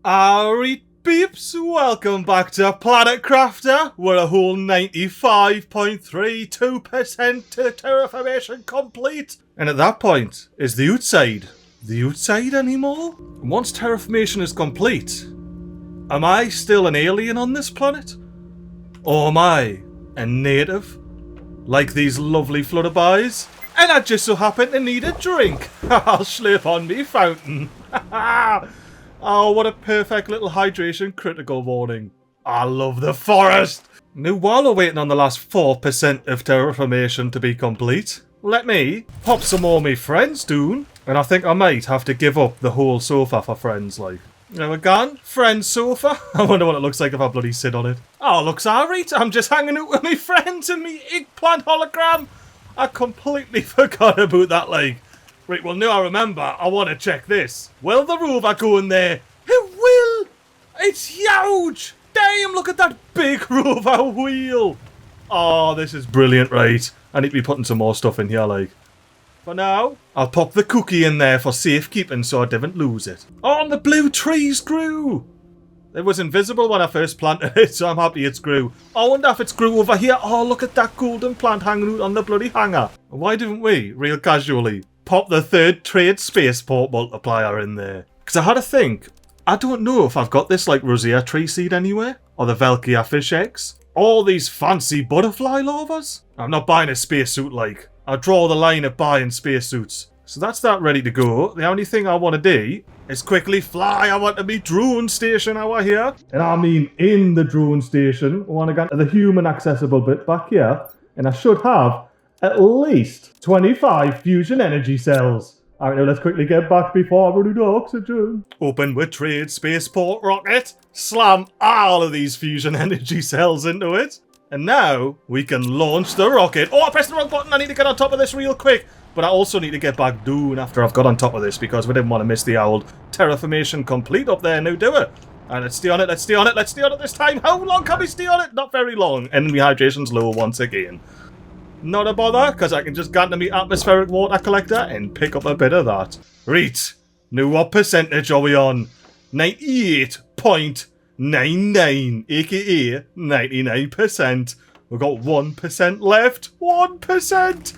Alright peeps, welcome back to Planet Crafter. We're a whole 95.32% to terraformation complete. And at that point, is the outside anymore? Once terraformation is complete, am I still an alien on this planet? Or am I a native? Like these lovely flutterbys? And I just so happen to need a drink. I'll slip on me fountain. Oh, what a perfect little hydration critical warning. I love the forest. Now, while we're waiting on the last 4% of terraformation to be complete, let me pop some more of my friends down. And I think I might have to give up the whole sofa for friends, like. There we go. Friends sofa. I wonder what it looks like if I bloody sit on it. Oh, looks alright. I'm just hanging out with my friends and me eggplant hologram. I completely forgot about that, like. Right, well, now I remember, I want to check this. Will the rover go in there? It will! It's huge! Damn, look at that big rover wheel! Oh, this is brilliant, right? I need to be putting some more stuff in here, like. For now, I'll pop the cookie in there for safekeeping so I didn't lose it. Oh, and the blue trees grew! It was invisible when I first planted it, so I'm happy it's grew. I wonder if it's grew over here. Oh, look at that golden plant hanging out on the bloody hanger. Why didn't we, real casually, pop the third trade spaceport multiplier in there? Because I had to think, I don't know if I've got this like rosea tree seed anywhere, or the Velkia fish eggs, all these fancy butterfly larvas. I'm not buying a spacesuit, like. I draw the line at buying spacesuits. So that's that ready to go. The only thing I want to do is quickly fly. I want to be drone station over here. And I mean in the drone station. I want to get to the human accessible bit back here. And I should have at least 25 fusion energy cells. Alright, now let's quickly get back before I run out of oxygen. Open with trade spaceport rocket. Slam all of these fusion energy cells into it. And now we can launch the rocket. Oh, I pressed the wrong button. I need to get on top of this real quick. But I also need to get back down after I've got on top of this because we didn't want to miss the old terraformation complete up there. Now do it. And let's stay on it, let's stay on it, let's stay on it this time. How long can we stay on it? Not very long. And my hydration's low once again. Not a bother, because I can just get into my atmospheric water collector and pick up a bit of that. Right. Now what percentage are we on? 98.99, aka 99%. We've got 1% left. 1%!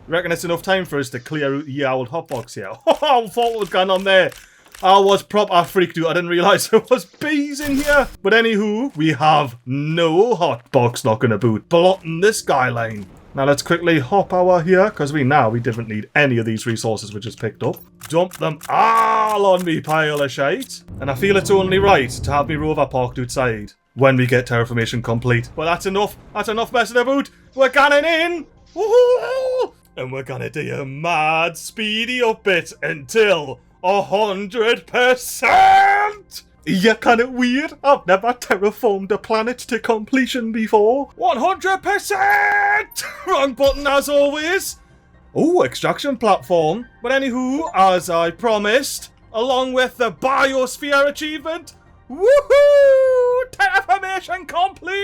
Reckon it's enough time for us to clear out the old hotbox here. Oh, I thought what was going on there. I was proper freaked out. I didn't realise there was bees in here. But anywho, we have no hotbox knocking about, blotting the skyline. Now let's quickly hop over here, because we didn't need any of these resources we just picked up. Dump them all on me pile of shite. And I feel it's only right to have me rover parked outside when we get terraformation complete. Well, that's enough. That's enough messing about. We're gunning in. Woohoo! And we're gonna do a mad speedy up it until 100%! Yeah, kinda weird. I've never terraformed a planet to completion before. 100%! Wrong button as always. Oh, extraction platform. But anywho, as I promised, along with the biosphere achievement, woohoo! Terraformation complete!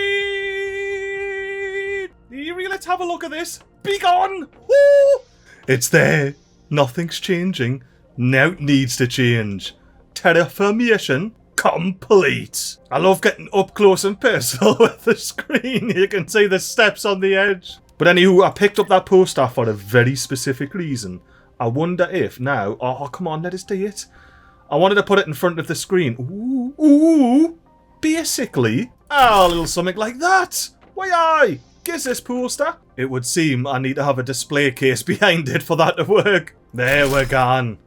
Let's have a look at this. Be gone! Woo! It's there. Nothing's changing. Now it needs to change. Terraformation complete. I love getting up close and personal with the screen. You can see the steps on the edge. But anywho, I picked up that poster for a very specific reason. I wonder if now... Oh, come on, let us do it. I wanted to put it in front of the screen. Ooh. Basically, a little something like that. Why aye? Guess this poster? It would seem I need to have a display case behind it for that to work. There we're gone.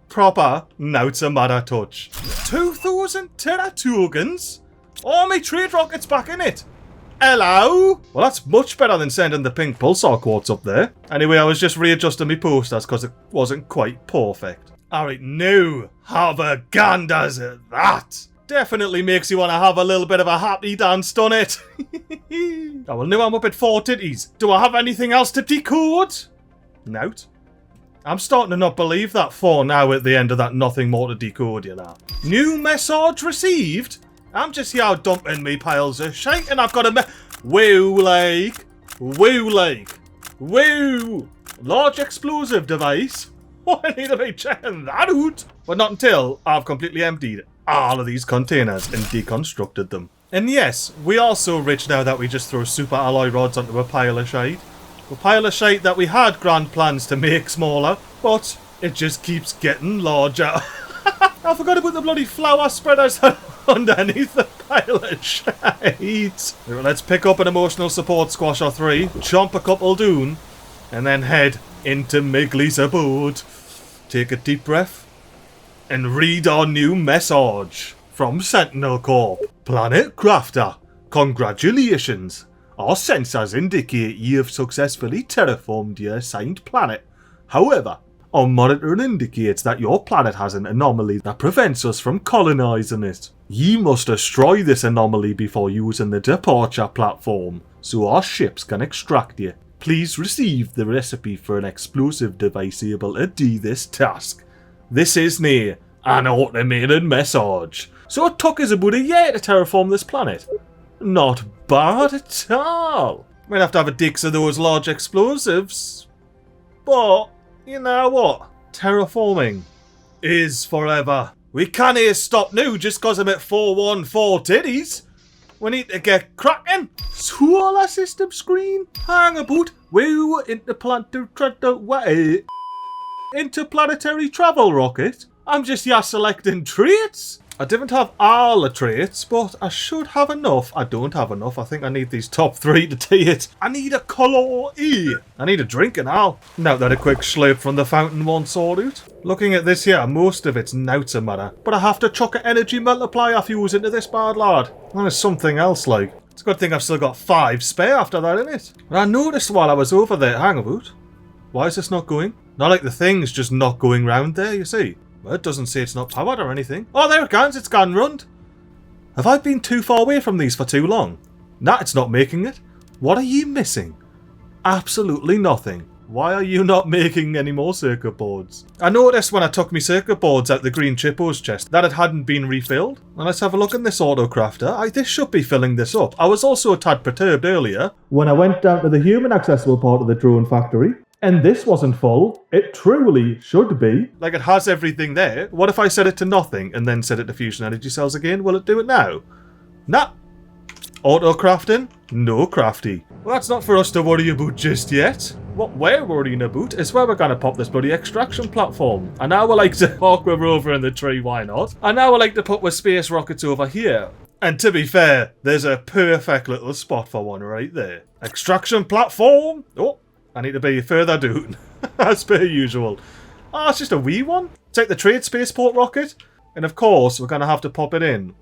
Proper, now it's a matter touch. 2,000 Terra tokens? Oh, my trade rocket's back in it. Hello? Well, that's much better than sending the pink pulsar quartz up there. Anyway, I was just readjusting my posters because it wasn't quite perfect. Alright, now, have a ganders at that. Definitely makes you want to have a little bit of a happy dance, doesn't it? Oh, well, now I'm up at 4 titties. Do I have anything else to decode? Note. I'm starting to not believe that for now at the end of that nothing more to decode, you know. New message received? I'm just here dumping me piles of shite and I've got a Woo, like. Large explosive device? Oh, I need to be checking that out. But not until I've completely emptied all of these containers and deconstructed them. And yes, we are so rich now that we just throw super alloy rods onto a pile of shite. A pile of shite that we had grand plans to make smaller, but it just keeps getting larger. I forgot to put the bloody flower spreaders underneath the pile of shite. Let's pick up an emotional support squash or 3, chomp a couple doon, and then head into MiGly's abode. Take a deep breath and read our new message from Sentinel Corp. Planet Crafter, congratulations. Our sensors indicate you have successfully terraformed your assigned planet. However, our monitoring indicates that your planet has an anomaly that prevents us from colonizing it. You must destroy this anomaly before using the departure platform, so our ships can extract you. Please receive the recipe for an explosive device able to do this task. This is near an automated message. So it took us about a year to terraform this planet. Not bad at all. Might have to have a dix of those large explosives. But, you know what? Terraforming is forever. We can't stop now just cause I'm at 414 titties. We need to get cracking. Solar system screen. Hang about. Woo, interplanetary travel rocket. I'm just here selecting traits. I didn't have all the traits, but I should have enough. I don't have enough. I think I need these top 3 to do it. I need a colour E. I need a drink and all. Now that a quick slurp from the fountain won't sort out. Looking at this here, most of it's nouts a matter. But I have to chuck an energy multiplier fuse into this bad lad. And there's something else like. It's a good thing I've still got 5 spare after that, innit? And I noticed while I was over there, hang about. Why is this not going? Not like the thing's just not going round there, you see. Well, it doesn't say it's not powered or anything. Oh, there it goes. It's gone round. Have I been too far away from these for too long? Nah, it's not making it. What are you missing? Absolutely nothing. Why are you not making any more circuit boards? I noticed when I took my circuit boards out the green Chippos chest that it hadn't been refilled. Well, let's have a look in this auto crafter. This should be filling this up. I was also a tad perturbed earlier when I went down to the human accessible part of the drone factory. And this wasn't full. It truly should be. Like it has everything there. What if I set it to nothing and then set it to fusion energy cells again? Will it do it now? Nah. Auto crafting? No crafty. Well, that's not for us to worry about just yet. What we're worrying about is where we're going to pop this bloody extraction platform. And now we like to park with Rover in the tree, why not? And now we like to put with space rockets over here. And to be fair, there's a perfect little spot for one right there. Extraction platform. Oh. I need to be further down, as per usual. Oh, it's just a wee one. Take the trade spaceport rocket, and of course, we're going to have to pop it in.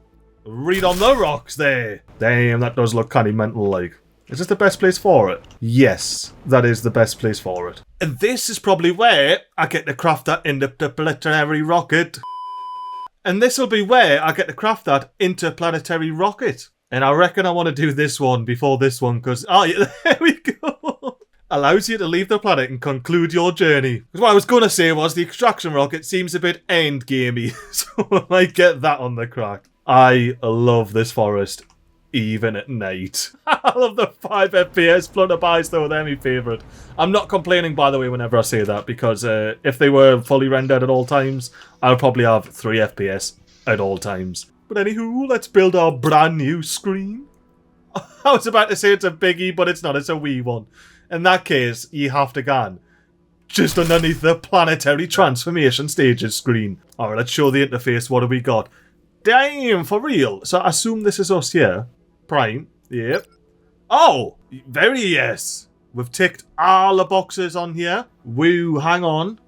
Read on the rocks there. Damn, that does look kind of mental-like. Is this the best place for it? Yes, that is the best place for it. And this is probably where I get to craft that interplanetary rocket. And this will be where I get to craft that interplanetary rocket. And I reckon I want to do this one before this one, because... oh, yeah, there we go. Allows you to leave the planet and conclude your journey. Because what I was going to say was the extraction rocket seems a bit endgamey, so I might get that on the crack. I love this forest, even at night. I love the 5 FPS flutterbys though, they're my favourite. I'm not complaining, by the way, whenever I say that, because if they were fully rendered at all times, I would probably have 3 FPS at all times. But anywho, let's build our brand new screen. I was about to say it's a biggie, but it's not, it's a wee one. In that case, you have to go just underneath the planetary transformation stages screen. Alright, let's show the interface. What have we got? Damn, for real. So I assume this is us here. Prime. Yep. Oh, very yes. We've ticked all the boxes on here. Woo, hang on.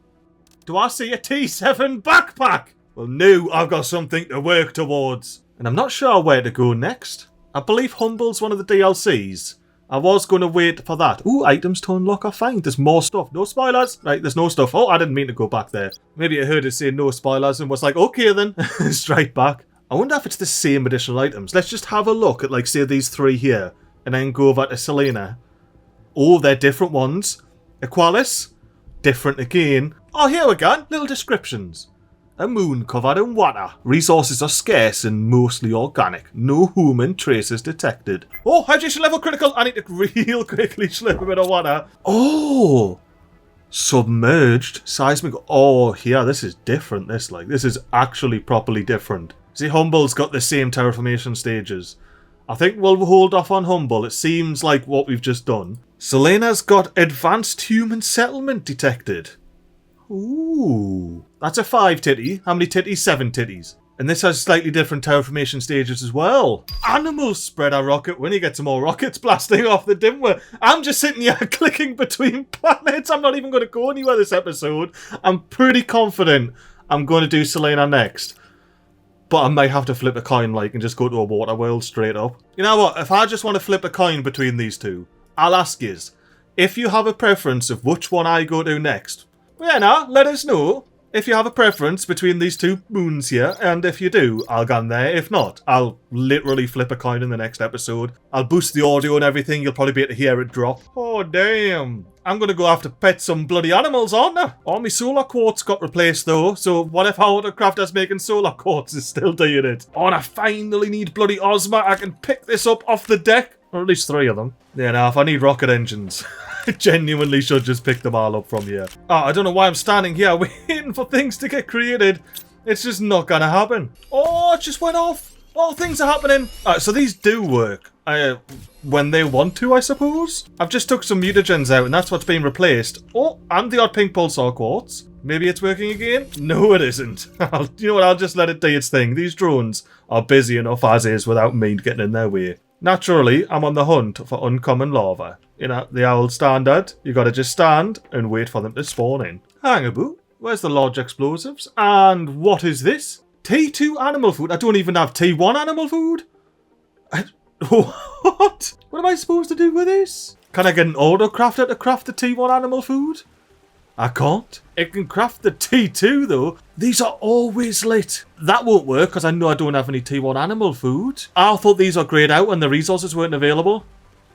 Do I see a T7 backpack? Well, no, I've got something to work towards. And I'm not sure where to go next. I believe Humble's one of the DLCs. I was going to wait for that. Ooh, items to unlock or find. There's more stuff. No spoilers. Right, there's no stuff. Oh, I didn't mean to go back there. Maybe I heard it say no spoilers and was like, okay then. Straight back. I wonder if it's the same additional items. Let's just have a look at, like, say, these 3 here. And then go over to Selena. Oh, they're different ones. Equalis. Different again. Oh, here we go. Little descriptions. A moon covered in water. Resources are scarce and mostly organic. No human traces detected. Oh, hydration level critical. I need to real quickly slip a bit of water. Oh, submerged seismic. Oh, here, this is different. This is actually properly different. See, Humble's got the same terraformation stages. I think we'll hold off on Humble. It seems like what we've just done. Selena's got advanced human settlement detected. Ooh. That's a 5 titty. How many titties? 7 titties. And this has slightly different terraformation stages as well. Animals spread a rocket when you get some more rockets blasting off the dimmer. I'm just sitting here clicking between planets. I'm not even going to go anywhere this episode. I'm pretty confident I'm going to do Selena next. But I might have to flip a coin and just go to a water world straight up. You know what? If I just want to flip a coin between these two, I'll ask yous. If you have a preference of which one I go to next, well, now, let us know. If you have a preference between these two moons here, and if you do, I'll go on there. If not, I'll literally flip a coin in the next episode. I'll boost the audio and everything. You'll probably be able to hear it drop. Oh, damn. I'm going to go have to pet some bloody animals, aren't I? Oh, my solar quartz got replaced, though. So what if our autocrafter's making solar quartz is still doing it? Oh, and I finally need bloody Ozma. I can pick this up off the deck. Or at least 3 of them. Yeah, now, if I need rocket engines... I genuinely should just pick them all up from here. Oh, I don't know why I'm standing here waiting for things to get created. It's just not gonna happen. Oh, it just went off. Oh, things are happening. So these do work. When they want to, I suppose. I've just took some mutagens out and that's what's been replaced. Oh, and the odd pink pulsar quartz. Maybe it's working again? No, it isn't. You know what, I'll just let it do its thing. These drones are busy enough as is without me getting in their way. Naturally, I'm on the hunt for uncommon lava. You know, the old standard. You gotta just stand and wait for them to spawn in. Hang about. Where's the large explosives? And what is this? T2 animal food? I don't even have T1 animal food? What? What am I supposed to do with this? Can I get an autocrafter to craft the T1 animal food? I can't. It can craft the T2 though. These are always lit. That won't work because I know I don't have any T1 animal food. I thought these are grayed out when the resources weren't available.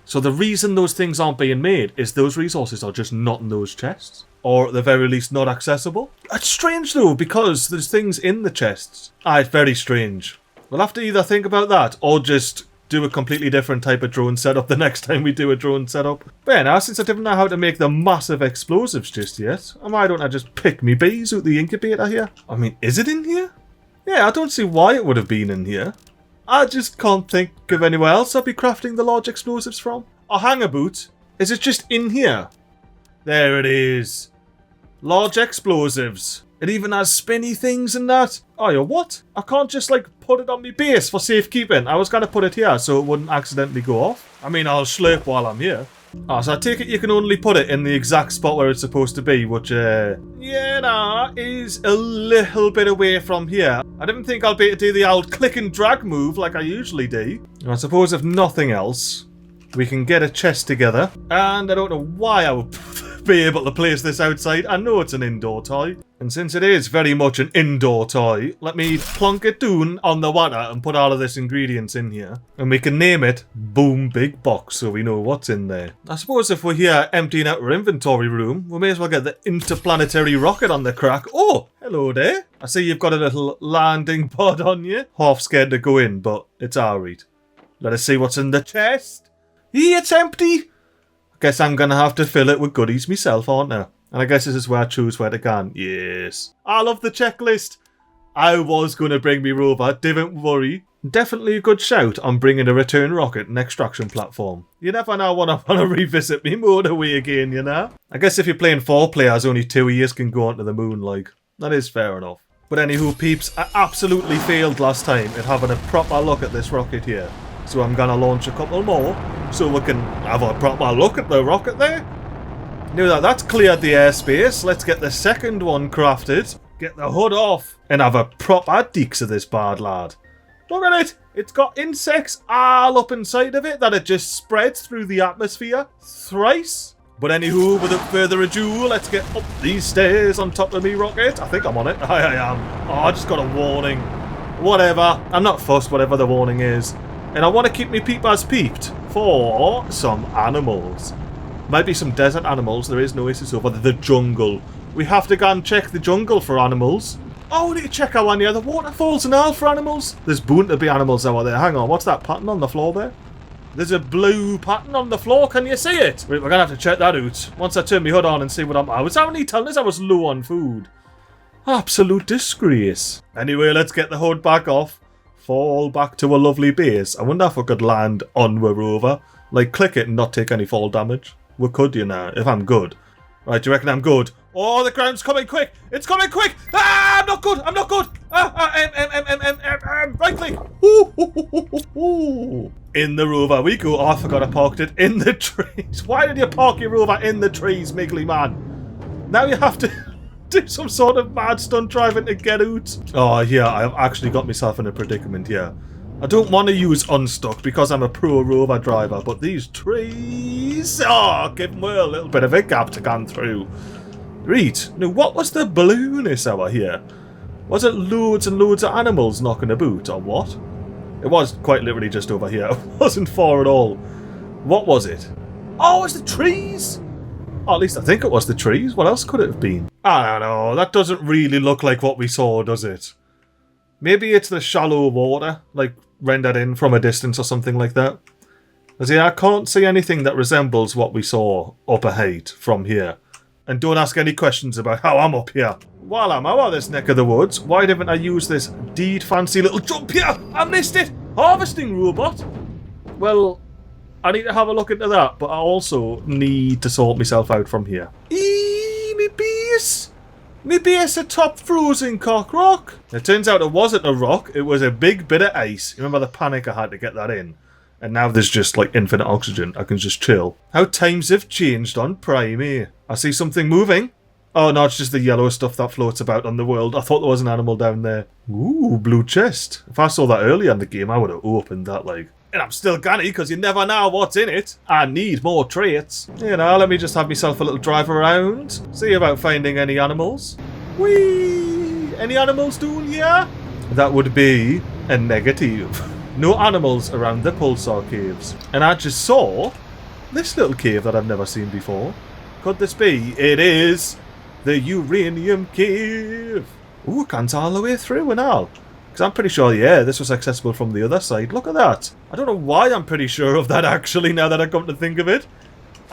So the reason those things aren't being made is those resources are just not in those chests. Or at the very least not accessible. It's strange though because there's things in the chests. It's very strange. We'll have to either think about that or just do a completely different type of drone setup the next time we do a drone setup. But yeah, now since I didn't know how to make the massive explosives just yet, why don't I just pick me bees out the incubator here? I mean, is it in here? Yeah, I don't see why it would have been in here. I just can't think of anywhere else I'd be crafting the large explosives from. Oh, hang about. Is it just in here? There it is. Large explosives. It even has spinny things and that. Oh, yeah, what? I can't just, put it on my base for safekeeping. I was going to put it here so it wouldn't accidentally go off. I mean, I'll slurp while I'm here. Oh, so I take it you can only put it in the exact spot where it's supposed to be, which, is a little bit away from here. I didn't think I'd be able to do the old click and drag move like I usually do. I suppose if nothing else, we can get a chest together. And I don't know why I would be able to place this outside. I know it's an indoor toy. And since it is very much an indoor toy, let me plonk it down on the water and put all of this ingredients in here. And we can name it Boom Big Box so we know what's in there. I suppose if we're here emptying out our inventory room, we may as well get the interplanetary rocket on the crack. Oh, hello there. I see you've got a little landing pod on you. Half scared to go in, but it's alright. Let us see what's in the chest. It's empty. Guess I'm gonna have to fill it with goodies myself, aren't I? And I guess this is where I choose where to go. Yes. I love the checklist. I was gonna bring me rover, didn't worry. Definitely a good shout on bringing a return rocket and extraction platform. You never know when I wanna revisit me motorway again, you know? I guess if you're playing 4 players, only 2 of you can go onto the moon, That is fair enough. But anywho, peeps, I absolutely failed last time at having a proper look at this rocket here. So I'm gonna launch a couple more, so we can have a proper look at the rocket there. Now that's cleared the airspace, let's get the second one crafted, get the hood off, and have a proper deeks of this bad lad. Look at it! It's got insects all up inside of it that it just spreads through the atmosphere thrice. But anywho, without further ado, let's get up these stairs on top of me rocket. I think I'm on it. I am. Oh, I just got a warning. Whatever. I'm not fussed whatever the warning is. And I want to keep me peepers peeped for some animals. Might be some desert animals. There is no oasis over the jungle. We have to go and check the jungle for animals. Oh, we need to check out near the waterfalls and all for animals. There's bound to be animals over there. Hang on, what's that pattern on the floor there? There's a blue pattern on the floor. Can you see it? Wait, we're going to have to check that out. Once I turn my hood on and see what I'm... I was only telling us I was low on food. Absolute disgrace. Anyway, let's get the hood back off. fall back to a lovely base. I wonder if we could land on the rover. Like, click it and not take any fall damage. We could, you know, if I'm good. Right, do you reckon I'm good? Oh, the ground's coming quick! It's coming quick! Ah, I'm not good! I'm not good! Right click! Ooh. In the rover we go. Oh, I forgot I parked it in the trees. Why did you park your rover in the trees, MiGly man? Now you have to do some sort of mad stunt driving to get out. Oh, yeah, I've actually got myself in a predicament here. I don't want to use unstuck because I'm a pro rover driver, but these trees, give me a little bit of a gap to come through. Read. Now, what was the balloonist hour here? Was it loads and loads of animals knocking about, or what? It was quite literally just over here. It wasn't far at all. What was it? Oh, it was the trees! Oh, at least I think it was the trees. What else could it have been? I don't know. That doesn't really look like what we saw, does it? Maybe it's the shallow water, like rendered in from a distance or something like that. As I can't see anything that resembles what we saw up ahead from here. And don't ask any questions about how I'm up here. While I'm out of this neck of the woods, why didn't I use this deed fancy little jump here? I missed it! Harvesting robot! Well, I need to have a look into that, but I also need to sort myself out from here. Me base! Me base atop frozen cock rock! It turns out it wasn't a rock, it was a big bit of ice. Remember the panic I had to get that in? And now there's just like infinite oxygen. I can just chill. How times have changed on Prime, eh? I see something moving. Oh no, it's just the yellow stuff that floats about on the world. I thought there was an animal down there. Ooh, blue chest. If I saw that earlier in the game, I would have opened that like. And I'm still canny because you never know what's in it. I need more traits. You know, let me just have myself a little drive around. See about finding any animals. Whee! Any animals down here? That would be a negative. No animals around the pulsar caves. And I just saw this little cave that I've never seen before. Could this be? It is the uranium cave. Ooh, can't all the way through and all. Because I'm pretty sure, yeah, this was accessible from the other side. Look at that. I don't know why I'm pretty sure of that actually, now that I come to think of it.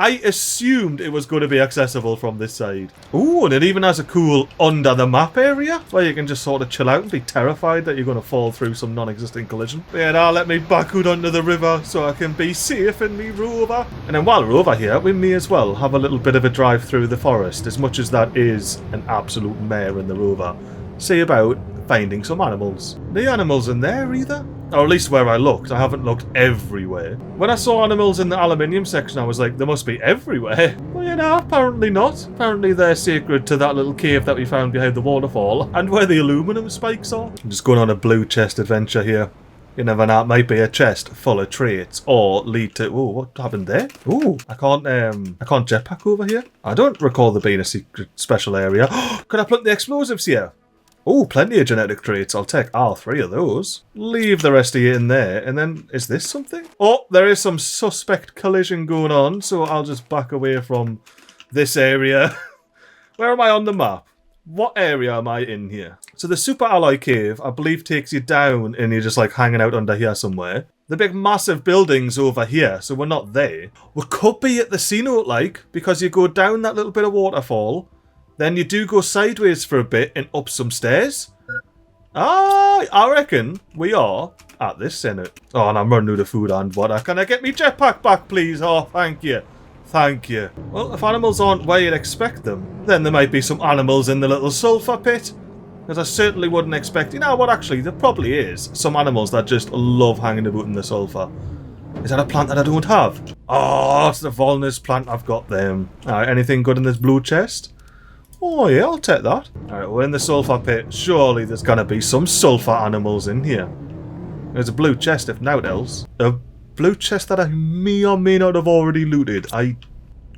I assumed it was going to be accessible from this side. Ooh, and it even has a cool under the map area where you can just sort of chill out and be terrified that you're going to fall through some non-existent collision. But yeah, now let me back out onto the river so I can be safe in me rover. And then while we're over here, we may as well have a little bit of a drive through the forest, as much as that is an absolute mare in the rover. See about finding some animals. No animals in there either. Or at least where I looked. I haven't looked everywhere. When I saw animals in the aluminium section, I was like, they must be everywhere. Well, you know, apparently not. Apparently they're sacred to that little cave that we found behind the waterfall, and where the aluminum spikes are. I'm just going on a blue chest adventure here. You never know, it might be a chest full of traits, or lead to... Oh, what happened there? Oh, I can't jetpack over here. I don't recall there being a secret special area. Could I plant the explosives here? Oh, plenty of genetic traits. I'll take all 3 of those. Leave the rest of you in there. And then, is this something? Oh, there is some suspect collision going on, so I'll just back away from this area. Where am I on the map? What area am I in here? So the Super Alloy Cave, I believe, takes you down and you're just like hanging out under here somewhere. The big massive building's over here, so we're not there. We could be at the cenote, like, because you go down that little bit of waterfall. Then you do go sideways for a bit and up some stairs. Ah, I reckon we are at this cenote. Oh, and I'm running out of food and water. Can I get me jetpack back, please? Oh, thank you. Thank you. Well, if animals aren't where you'd expect them, then there might be some animals in the little sulfur pit. Because I certainly wouldn't expect... You know what, actually, there probably is some animals that just love hanging about in the sulfur. Is that a plant that I don't have? Oh, it's the Volnus plant. I've got them. Alright, anything good in this blue chest? Oh yeah, I'll take that. Alright, we're in the sulfur pit. Surely there's gonna be some sulfur animals in here. There's a blue chest, if not else. A blue chest that I may or may not have already looted. I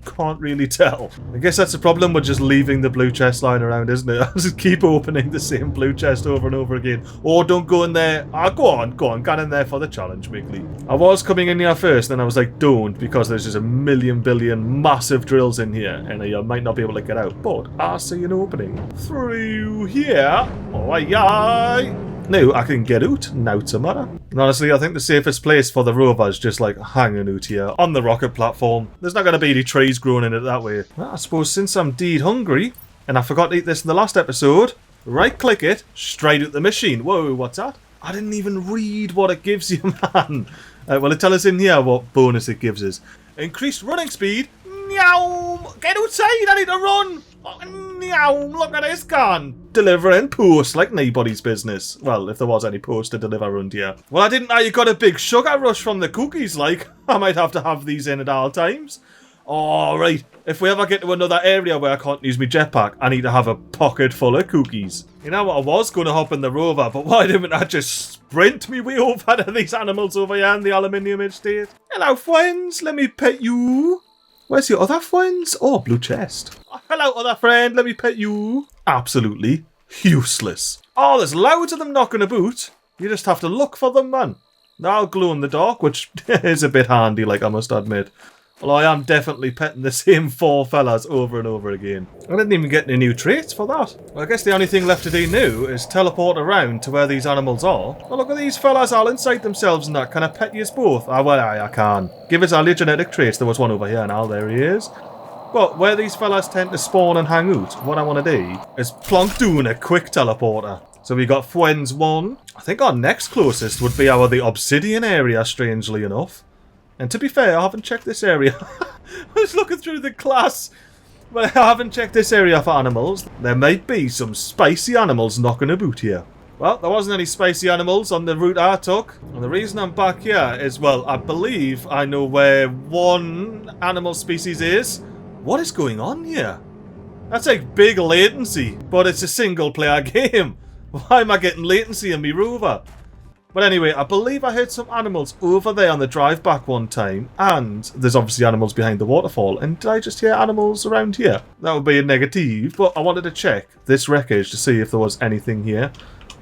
can't really tell. I guess that's the problem with just leaving the blue chest lying around, isn't it? I'll just keep opening the same blue chest over and over again. Or don't go in there. Ah, go on, get in there for the challenge, MiGly. I was coming in here first, then I was like, don't, because there's just a million billion massive drills in here, and you might not be able to get out. But I see an opening. Through here. Oh, aye. No, I can get out. Now it's a matter. And honestly, I think the safest place for the rover is just like hanging out here on the rocket platform. There's not going to be any trees growing in it that way. Well, I suppose since I'm dead hungry, and I forgot to eat this in the last episode, right click it, straight at the machine. Whoa, what's that? I didn't even read what it gives you, man. Well, it tells us in here what bonus it gives us. Increased running speed. Meow! Get outside, I need to run! Meow! Look at this gun! Delivering post like nobody's business. Well, if there was any post to deliver around here. Well, I didn't know you got a big sugar rush from the cookies, like. I might have to have these in at all times. Alright, if we ever get to another area where I can't use my jetpack, I need to have a pocket full of cookies. You know what, I was going to hop in the rover, but why didn't I just sprint me way over to these animals over here in the aluminium estate? Hello, friends, let me pet you. Where's your other friends? Oh, blue chest. Oh, hello, other friend, let me pet you. Absolutely useless. Oh, there's loads of them knocking about. You just have to look for them, man. Now glow in the dark, which is a bit handy, like I must admit. Well, I am definitely petting the same 4 fellas over and over again. I didn't even get any new traits for that. Well, I guess the only thing left to do now is teleport around to where these animals are. Oh, look at these fellas all inside themselves and that. Can I pet you both? Ah, well, I can. Give us all your genetic traits. There was one over here now. There he is. But where these fellas tend to spawn and hang out, what I want to do is plonk down a quick teleporter. So we got friends 1. I think our next closest would be the obsidian area, strangely enough. And to be fair, I haven't checked this area. I was looking through the class, but I haven't checked this area for animals. There might be some spicy animals knocking about here. Well, there wasn't any spicy animals on the route I took. And the reason I'm back here is, well, I believe I know where one animal species is. What is going on here? That's like big latency, but it's a single player game. Why am I getting latency in me rover? But anyway, I believe I heard some animals over there on the drive back one time, and there's obviously animals behind the waterfall, and did I just hear animals around here? That would be a negative, but I wanted to check this wreckage to see if there was anything here,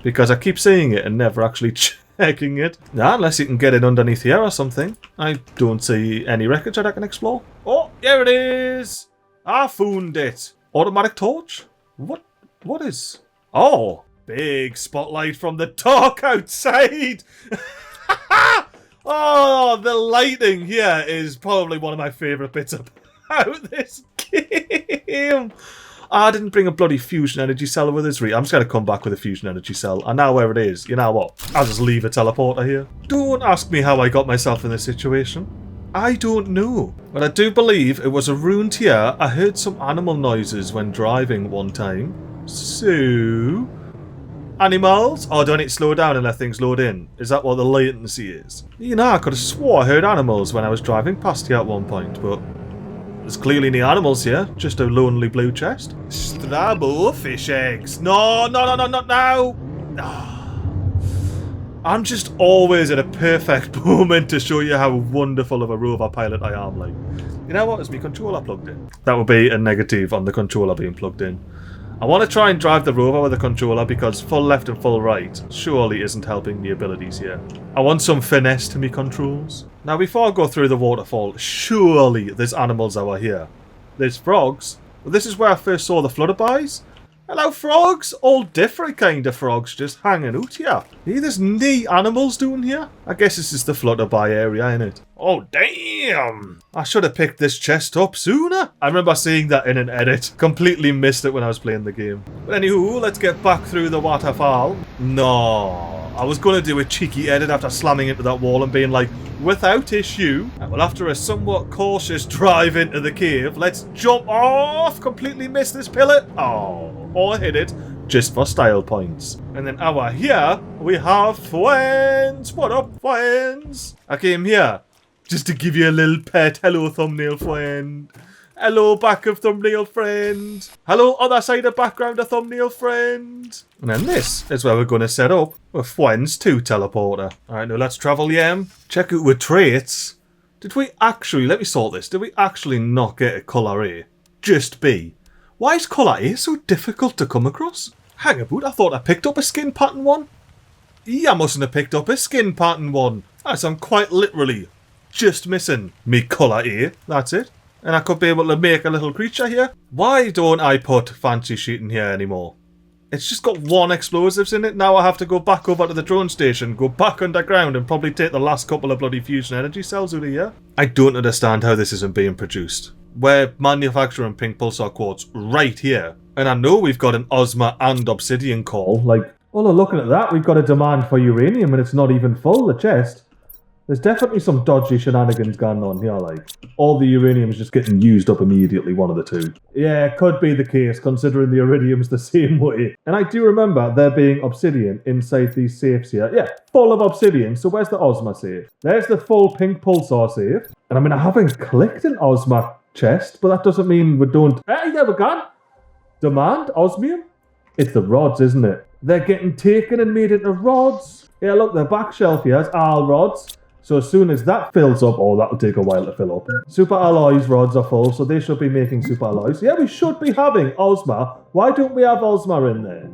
because I keep seeing it and never actually checking it. Nah, unless you can get it underneath here or something. I don't see any wreckage that I can explore. Oh, here it is! I found it! Automatic torch? What is... Oh! Big spotlight from the dark outside! Oh, the lighting here is probably one of my favourite bits about this game. I didn't bring a bloody fusion energy cell with us. I'm just going to come back with a fusion energy cell. I know where it is. You know what? I'll just leave a teleporter here. Don't ask me how I got myself in this situation. I don't know. But I do believe it was around here. I heard some animal noises when driving one time. So... Animals? Oh, do I need to slow down and let things load in? Is that what the latency is? You know, I could have swore I heard animals when I was driving past here at one point, but... There's clearly no animals here, just a lonely blue chest. Strabo fish eggs. No, not now! I'm just always at a perfect moment to show you how wonderful of a rover pilot I am, like. You know what? Is my controller plugged in? That would be a negative on the controller being plugged in. I want to try and drive the rover with the controller because full left and full right surely isn't helping the abilities here. I want some finesse to me controls. Now before I go through the waterfall, surely there's animals over here. There's frogs. Well, this is where I first saw the flutterbys. Hello frogs! All different kind of frogs just hanging out here. Hey, there's no animals doing here. I guess this is the flutterby area, innit? Oh damn! I should have picked this chest up sooner. I remember seeing that in an edit. Completely missed it when I was playing the game. But anywho, let's get back through the waterfall. No. I was going to do a cheeky edit after slamming into that wall and being like, without issue. Well, after a somewhat cautious drive into the cave, let's jump off. Completely missed this pillar. Oh. Or hit it just for style points. And then over here we have friends. What up, friends? I came here just to give you a little pet. Hello, thumbnail friend. Hello, back of thumbnail friend. Hello, other side of background of thumbnail friend. And then this is where we're going to set up a friends 2 teleporter. Alright, now let's travel yam. Check out with traits. Did we actually, let me sort this. Did we actually not get a colour A? Just B. Why is colour A so difficult to come across? Hang about, I thought I picked up a skin pattern one. Yeah, I mustn't have picked up a skin pattern one. As I'm quite literally just missing me colour A. That's it. And I could be able to make a little creature here. Why don't I put fancy shit in here anymore? It's just got 1 explosives in it. Now I have to go back over to the drone station, go back underground and probably take the last couple of bloody fusion energy cells out of here. I don't understand how this isn't being produced. We're manufacturing pink pulsar quartz right here. And I know we've got an Ozma and obsidian call. Like, Although looking at that, we've got a demand for uranium and it's not even full, the chest. There's definitely some dodgy shenanigans going on here, like. All the uranium's just getting used up immediately, one of the two. Yeah, could be the case, considering the iridium's the same way. And I do remember there being obsidian inside these safes here. Yeah, full of obsidian. So where's the Ozma safe? There's the full pink pulsar safe. And I mean, I haven't clicked an Ozma chest, but that doesn't mean we don't... Hey, there we go! Demand osmium? It's the rods, isn't it? They're getting taken and made into rods. Yeah, look, the back shelf here is all rods. So as soon as that fills up, oh, that'll take a while to fill up. Super alloys rods are full, so they should be making super alloys. Yeah, we should be having Ozma. Why don't we have Ozma in there?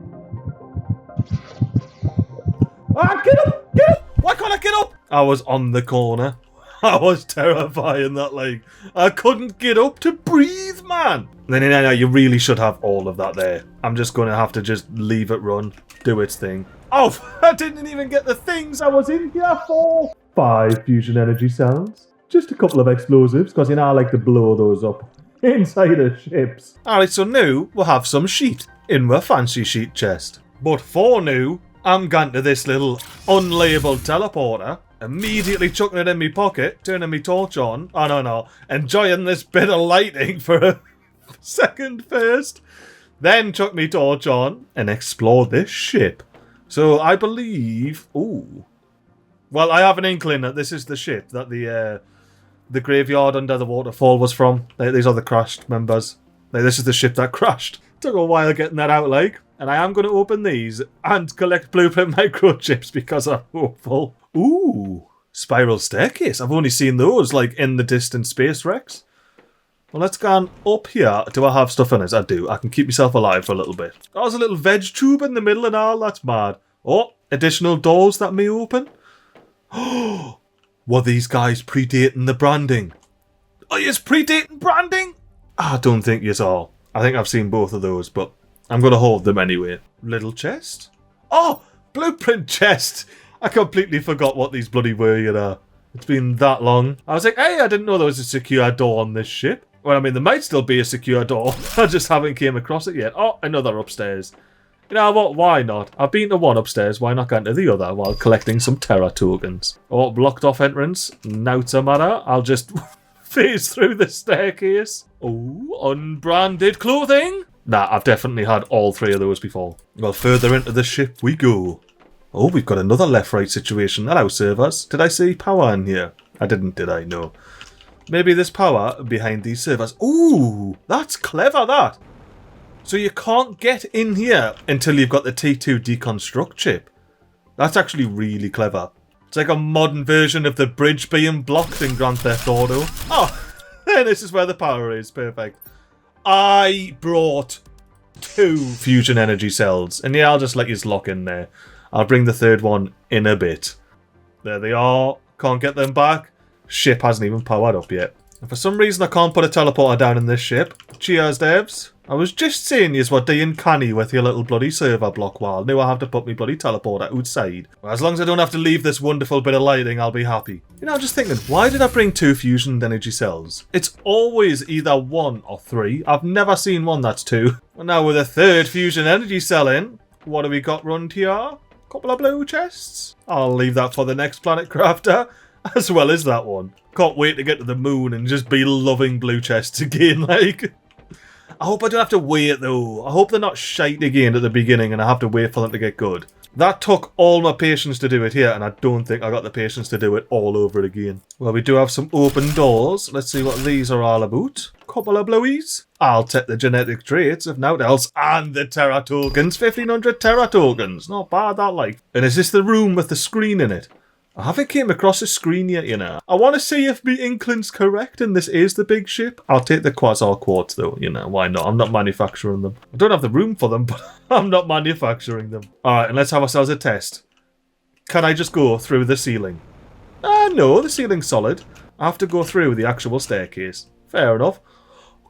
Ah, get up! Get up! Why can't I get up? I was on the corner. I was terrifying that, like, I couldn't get up to breathe, man. Then you really should have all of that there. I'm just going to have to just leave it run, do its thing. Oh, I didn't even get the things I was in here for. 5 fusion energy cells. Just a couple of explosives, because I like to blow those up inside of ships. Alright, so now we'll have some sheet in my fancy sheet chest. But for now, I'm going to this little unlabeled teleporter, immediately chucking it in my pocket, turning my torch on. Oh no, enjoying this bit of lighting for a second first. Then chuck my torch on and explore this ship. So I believe... Ooh. Well, I have an inkling that this is the ship that the graveyard under the waterfall was from. These are the crashed members. This is the ship that crashed. Took a while getting that out, like. And I am going to open these and collect blueprint microchips because I'm hopeful. Ooh, spiral staircase. I've only seen those, like, in the distant space wrecks. Well, let's go on up here. Do I have stuff in it? I do. I can keep myself alive for a little bit. There's a little veg tube in the middle and all. That's mad. Oh, additional doors that may open. Were these guys predating the branding? Are you predating branding? I don't think you are. I think I've seen both of those, but I'm going to hold them anyway. Little chest? Oh, blueprint chest! I completely forgot what these bloody were, you know. It's been that long. I was like, hey, I didn't know there was a secure door on this ship. Well, I mean, there might still be a secure door. I just haven't came across it yet. Oh, another upstairs. You know what, why not? I've been to one upstairs, why not go into the other while collecting some Terra tokens? Oh, blocked off entrance. Not a matter. I'll just phase through the staircase. Oh, unbranded clothing. Nah, I've definitely had all 3 of those before. Well, further into the ship we go. Oh, we've got another left-right situation. Hello, servers. Did I see power in here? I didn't, did I? No. Maybe there's power behind these servers. Ooh, that's clever, that. So you can't get in here until you've got the T2 deconstruct chip. That's actually really clever. It's like a modern version of the bridge being blocked in Grand Theft Auto. Oh, this is where the power is. Perfect. I brought 2 fusion energy cells. And yeah, I'll just let you lock in there. I'll bring the 3rd one in a bit. There they are. Can't get them back. Ship hasn't even powered up yet. And for some reason I can't put a teleporter down in this ship. Cheers, devs. I was just saying yous were being canny with your little bloody server block wall. Now I have to put me bloody teleporter outside. Well, as long as I don't have to leave this wonderful bit of lighting, I'll be happy. You know, I'm just thinking, why did I bring 2 fusion energy cells? It's always either 1 or 3. I've never seen one that's 2. And now with a 3rd fusion energy cell in, what have we got run here? Couple of blue chests. I'll leave that for the next planet crafter, as well as that one. Can't wait to get to the moon and just be loving blue chests again, like. I hope I don't have to wait though. I hope they're not shite again at the beginning and I have to wait for them to get good. That took all my patience to do it here and I don't think I got the patience to do it all over again. Well, we do have some open doors. Let's see what these are all about. Couple of blowies. I'll take the genetic traits if naught else and the Terra tokens. 1500 Terra tokens. Not bad that, like. And is this the room with the screen in it? I haven't came across a screen yet, you know. I want to see if me inkling's correct and this is the big ship. I'll take the quasar quartz though, you know, why not? I'm not manufacturing them. I don't have the room for them, but I'm not manufacturing them. Alright, and let's have ourselves a test. Can I just go through the ceiling? No, the ceiling's solid. I have to go through the actual staircase. Fair enough.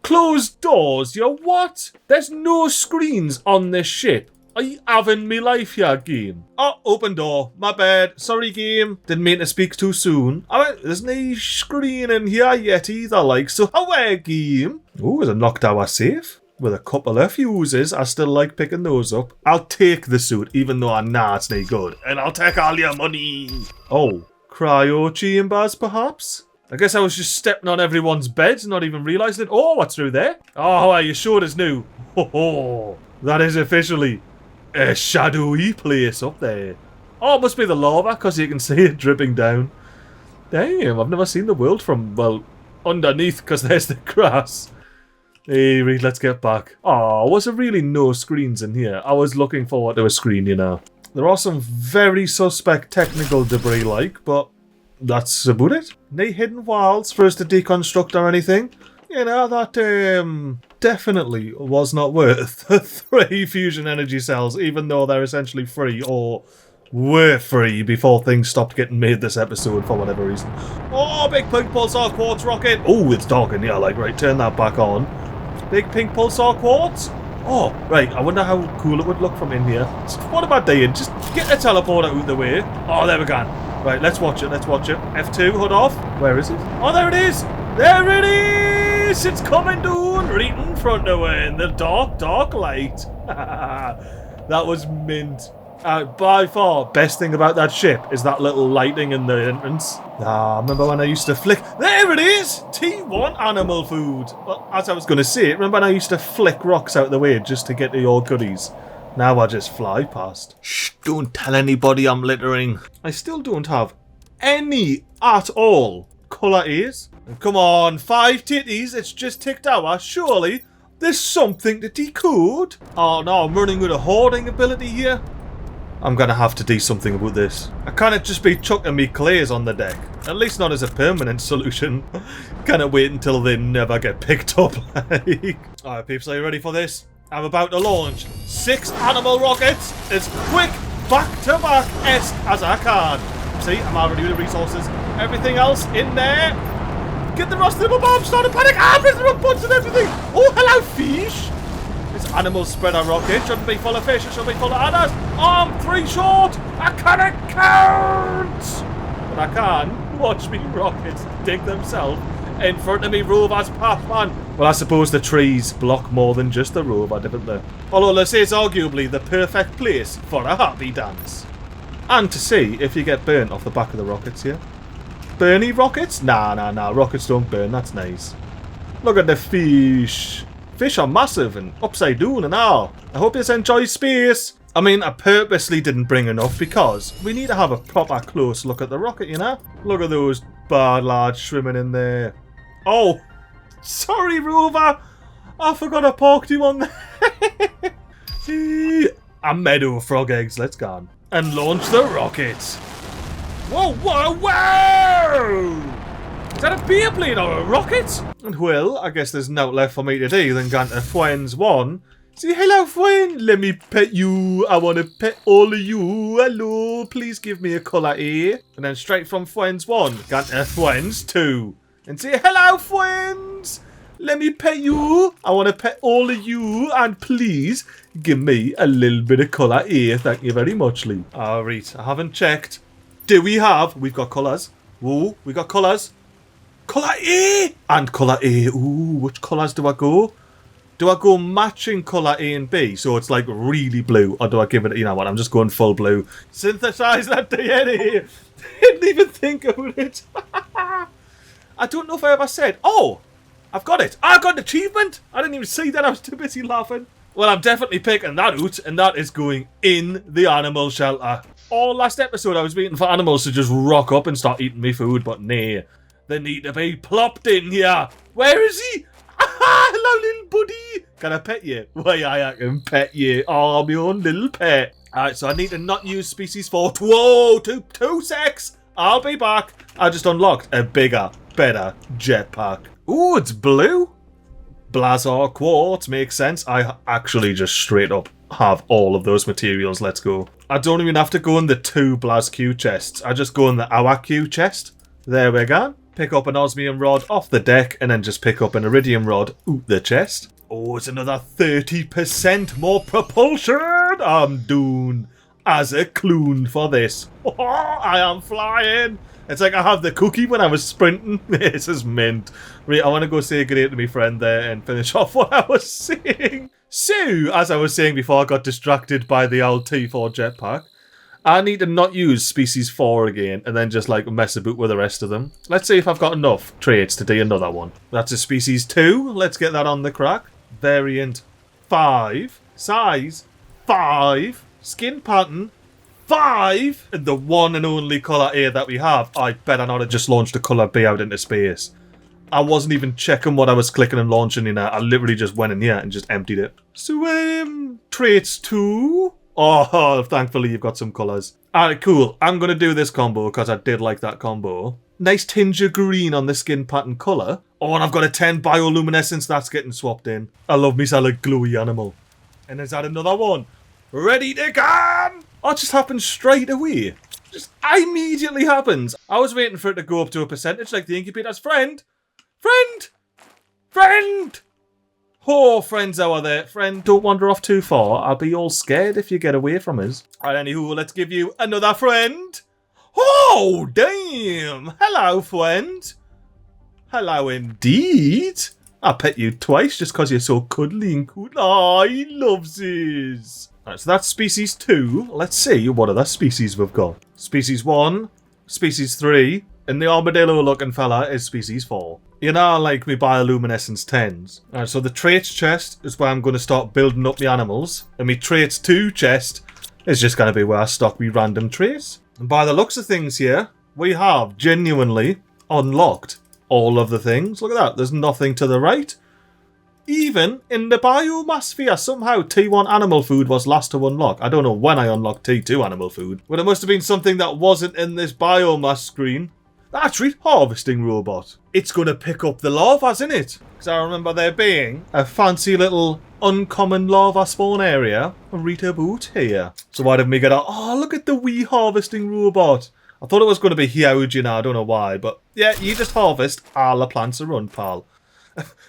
Closed doors, you what? There's no screens on this ship. Are you having me life here, game? Oh, open door. My bad. Sorry, game. Didn't mean to speak too soon. Alright, there's no screen in here yet either, like, so away, game. Ooh, there's a knock tower safe. with a couple of fuses. I still like picking those up. I'll take the suit, even though I know it's not good. And I'll take all your money. Oh, cryo chambers, perhaps? I guess I was just stepping on everyone's beds, not even realising it. Oh, what's through there? Oh, are you sure it's new? Oh, that is officially a shadowy place up there. Oh, it must be the lava, because you can see it dripping down. Damn, I've never seen the world from, well, underneath, because there's the grass. Hey, Reed, let's get back. Oh, was there really no screens in here? I was looking forward to a screen, you know. There are some very suspect technical debris, but that's about it. No hidden walls for us to deconstruct or anything. You know, that definitely was not worth 3 fusion energy cells, even though they're essentially free, or were free before things stopped getting made this episode for whatever reason. Oh, big pink pulsar quartz rocket. Oh, it's dark in here, like, right, turn that back on. Big pink pulsar quartz. Oh, right, I wonder how cool it would look from in here. So what am I doing? Just get the teleporter out of the way. Oh, there we go. Right, let's watch it, F2, hood off. Where is it? Oh, there it is! There it is! It's coming down right in front of her in the dark, dark light. That was mint. By far, best thing about that ship is that little lighting in the entrance. Ah, remember when I used to flick... There it is! T1 animal food. Well, as I was going to say, remember when I used to flick rocks out the way just to get to your goodies? Now I just fly past. Shh, don't tell anybody I'm littering. I still don't have any at all colour A's. Come on, 5 titties, it's just ticked hour, surely. There's something to decode. Oh no, I'm running with a hoarding ability here. I'm gonna have to do something about this. I can't just be chucking me clays on the deck. At least not as a permanent solution. Can't wait until they never get picked up. Alright peeps, are you ready for this? I'm about to launch 6 animal rockets as quick back-to-back-esque as I can. See, I'm already with the resources. Everything else in there. Get the rust of the bomb, start a panic. Ah, press the wrong buttons and everything. Oh, hello, fish. This animal spreader rocket shouldn't be full of fish, it should be full of others. Arm 3 short. I cannot count. But I can watch me rockets dig themselves in front of me rover's path, man. Well, I suppose the trees block more than just the rover, don't they? Although this is arguably the perfect place for a happy dance. And to see if you get burnt off the back of the rockets here. Burny rockets? Nah, rockets don't burn, that's nice. Look at the fish. Fish are massive and upside down and all. I hope you enjoy space. I mean, I purposely didn't bring enough because we need to have a proper close look at the rocket, you know? Look at those bad lads swimming in there. Oh, sorry, rover. I forgot I parked you on there. A meadow frog eggs, let's go on. And launch the rockets. Whoa, whoa, whoa! Is that a beer plane or a rocket? And well, I guess there's no left for me to do than go to Friends 1. Say, hello friend, let me pet you. I want to pet all of you. Hello, please give me a colour A. And then straight from Friends 1, go to Friends 2. And say, hello friends, let me pet you. I want to pet all of you. And please give me a little bit of colour A. Thank you very much, Lee. Alright, I haven't checked. Do we have? We've got colours. Whoa, we got colours. Colour A! And colour A. Ooh, which colours do I go? Do I go matching colour A and B, so it's like really blue? Or do I give it, you know what, I'm just going full blue. Synthesize that DNA! Didn't even think about it. I don't know if I ever said, oh, I've got it. I got an achievement. I didn't even see that. I was too busy laughing. Well, I'm definitely picking that out, and that is going in the animal shelter. All last episode, I was waiting for animals to just rock up and start eating me food, but nay. They need to be plopped in here. Where is he? Hello, little buddy. Can I pet you? Why, I can pet you. Oh, I'm your own little pet. Alright, so I need to not use species 4. Whoa, two secs. I'll be back. I just unlocked a bigger, better jetpack. Ooh, it's blue. Blazar quartz makes sense. I actually just straight up have all of those materials. Let's go. I don't even have to go in the 2 BlazQ chests. I just go in the our Q chest. There we go. Pick up an osmium rod off the deck and then just pick up an iridium rod out the chest. Oh, it's another 30% more propulsion. I'm doing as a clown for this. Oh, I am flying. It's like I have the cookie when I was sprinting. This is mint. Right, I want to go say good day to my friend there and finish off what I was saying. So, as I was saying before, I got distracted by the old T4 jetpack. I need to not use species 4 again and then just like mess about with the rest of them. Let's see if I've got enough traits to do another one. That's a species 2. Let's get that on the crack. Variant 5. Size 5. Skin pattern 5. And the one and only colour A that we have. I better not have just launched a colour B out into space. I wasn't even checking what I was clicking and launching in there. I literally just went in here and just emptied it. So, traits 2. Oh, thankfully you've got some colours. Alright, cool. I'm going to do this combo because I did like that combo. Nice tinge of green on the skin pattern colour. Oh, and I've got a 10 bioluminescence that's getting swapped in. I love me solid glowy animal. And there's that another one. Ready to go! Oh, it just happens straight away. Just immediately happens. I was waiting for it to go up to a percentage like the incubator's friend. Friend! Friend! Oh, friends over there. Friend, don't wander off too far. I'll be all scared if you get away from us. Alright, anywho, let's give you another friend. Oh, damn. Hello, friend. Hello, indeed. I pet you twice just because you're so cuddly and cool. Oh, he loves this. Alright, so that's species 2. Let's see what other species we've got. Species 1, species 3, and the armadillo-looking fella is species 4. You know, like me bioluminescence 10s. Alright, so the traits chest is where I'm going to start building up the animals. And my traits 2 chest is just going to be where I stock me random traits. And by the looks of things here, we have genuinely unlocked all of the things. Look at that, there's nothing to the right. Even in the biomasphere, somehow T1 animal food was last to unlock. I don't know when I unlocked T2 animal food, but it must have been something that wasn't in this biomass screen. That's right, harvesting robot. It's going to pick up the lavas, isn't it? Because I remember there being a fancy little uncommon lava spawn area right about here. So why didn't we get out? Oh, look at the wee harvesting robot. I thought it was going to be huge, you know, I don't know why. But yeah, you just harvest all the plants around, pal.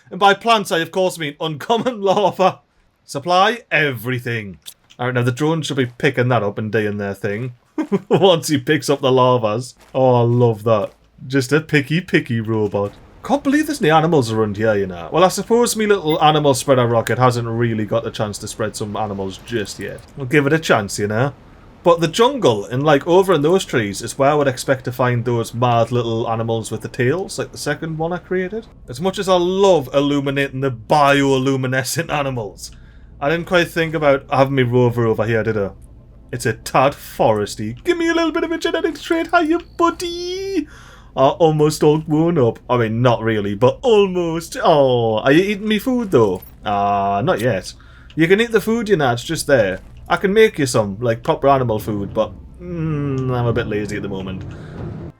And by plants, I of course mean uncommon lava. Supply everything. Alright, now the drone should be picking that up and doing their thing. Once he picks up the lavas. Oh, I love that. Just a picky robot. Can't believe there's no animals around here, you know. Well, I suppose me little animal spreader rocket hasn't really got the chance to spread some animals just yet. We'll give it a chance, you know. But the jungle, and like over in those trees, is where I would expect to find those mad little animals with the tails, like the second one I created. As much as I love illuminating the bioluminescent animals, I didn't quite think about having me rover over here, did I? It's a tad foresty. Give me a little bit of a genetic trait, hiya buddy! Almost all grown up. I mean, not really, but almost. Oh, are you eating me food though? Not yet. You can eat the food, you know, it's just there. I can make you some, like proper animal food, but I'm a bit lazy at the moment.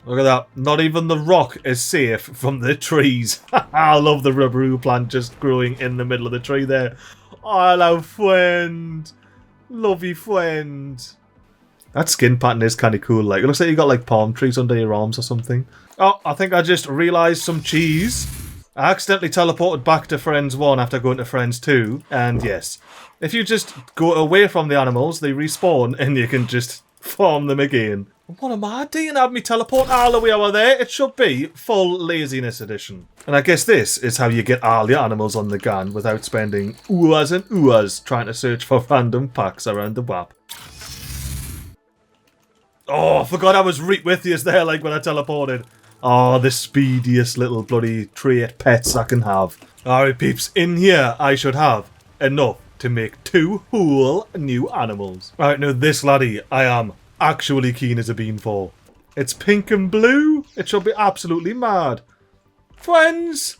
Look at that. Not even the rock is safe from the trees. I love the rubberoo plant just growing in the middle of the tree there. Oh, hello, friend. Lovey friend. That skin pattern is kind of cool. Like, it looks like you got like palm trees under your arms or something. Oh, I think I just realised some cheese. I accidentally teleported back to Friends 1 after going to Friends 2. And yes, if you just go away from the animals, they respawn and you can just farm them again. What am I doing? Have me teleport all the way over there? It should be full laziness edition. And I guess this is how you get all your animals on the gun without spending hours and hours trying to search for random packs around the WAP. Oh, I forgot I was right with you there, like when I teleported. Oh, the speediest little bloody trait pets I can have. Alright peeps, in here I should have enough to make 2 whole new animals. Alright, now this laddie I am actually keen as a bean for. It's pink and blue. It should be absolutely mad. Friends,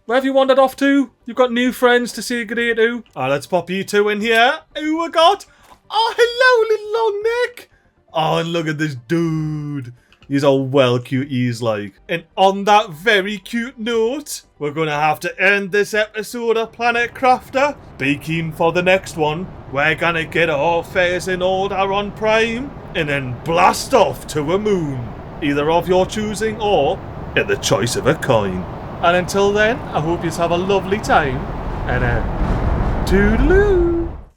where have you wandered off to? You've got new friends to say good day to. Alright, let's pop you 2 in here. Who we got? Oh, hello, little long neck. Oh, and look at this dude. He's all well cute, he's like. And on that very cute note, we're going to have to end this episode of Planet Crafter. Be keen for the next one. We're going to get our affairs in order on Prime and then blast off to a moon. Either of your choosing or in the choice of a coin. And until then, I hope you have a lovely time. And toodaloo.